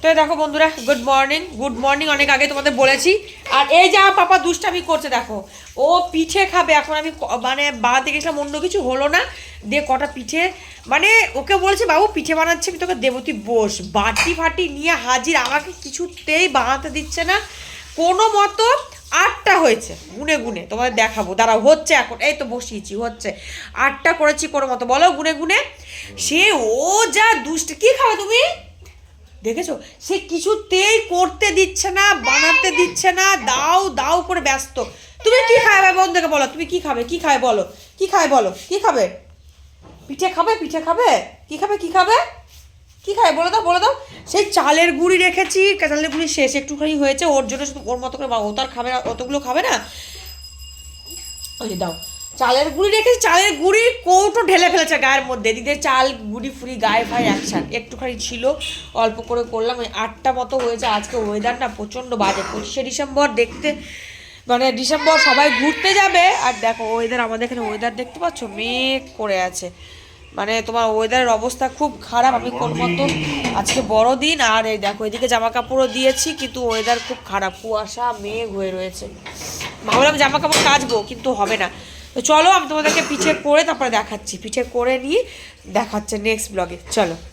তো দেখো বন্ধুরা, গুড মর্নিং অনেক আগে তোমাদের বলেছি। আর এই যে আমার পাপা দুষ্টামি করছে দেখো, ও পিঠে খাবে। এখন আমি মানে বানাতে গেছিলাম, অন্য কিছু হলো না, দিয়ে কটা পিঠে মানে ওকে বলছে বাবু পিঠে বানাচ্ছি আমি তোকে দেবো, তুই বস। বাটি ফাটি নিয়ে হাজির, আমাকে কিছুতেই বানাতে দিচ্ছে না কোনো মতো। 8টা হয়েছে গুনে গুনে, তোমাদের দেখাবো দাঁড়াও। হচ্ছে এখন, এই তো বসিয়েছি, হচ্ছে 8টা করেছি কোনো মতো, বলো গুনে গুনে। সে ও যা দুষ্ট, কি খাবে তুমি দেখেছো, সে কিছুতেই করতে দিচ্ছে না, বানাতে দিচ্ছে না, দাও দাও করে ব্যস্ত। তুমি কি খাবে বন্ধুকে বলো, তুমি কি খাবে, কি খাবে বলো, কি খাবে বলো, কি খাবে? পিঠে খাবে, পিঠে খাবে, কি খাবে, কি খাবে, কি খাবে বলে দাও, বলে দাও। সেই চালের গুঁড়ি রেখেছি, চালের গুঁড়ি শেষ একটুখানি হয়েছে, ওর জন্য শুধু ওর মতো করে, ও তো আর খাবে না, অতগুলো খাবে না। ওই যে দাও, চালের গুঁড়ি রেখেছি, চালের গুঁড়ি কৌটো ঢেলে ফেলেছে গায়ের মধ্যে, দিদি চাল গুঁড়ি ফুড়ি গায়ে ফায়ে একসাথ। একটুখানি ছিল, অল্প করে করলাম। ওই 8টা মতো হয়েছে। আজকে ওয়েদারটা প্রচণ্ড বাজে, 25শে ডিসেম্বর দেখতে, মানে ডিসেম্বর সবাই ঘুরতে যাবে, আর দেখো ওয়েদার, আমাদের এখানে ওয়েদার দেখতে পাচ্ছ, মেঘ করে আছে। মানে তোমার ওয়েদারের অবস্থা খুব খারাপ। আমি কোন মতো, আজকে বড়দিন, আর এই দেখো এদিকে জামা কাপড়ও দিয়েছি, কিন্তু ওয়েদার খুব খারাপ, কুয়াশা মেঘ হয়ে রয়েছে। ভাবলাম জামা কাপড় কাচবো, কিন্তু হবে না। তো চলো আমি তোমাদেরকে পিঠে করে তারপরে দেখাচ্ছি, পিঠে করে নিয়ে দেখাচ্ছে নেক্সট ব্লগে, চলো।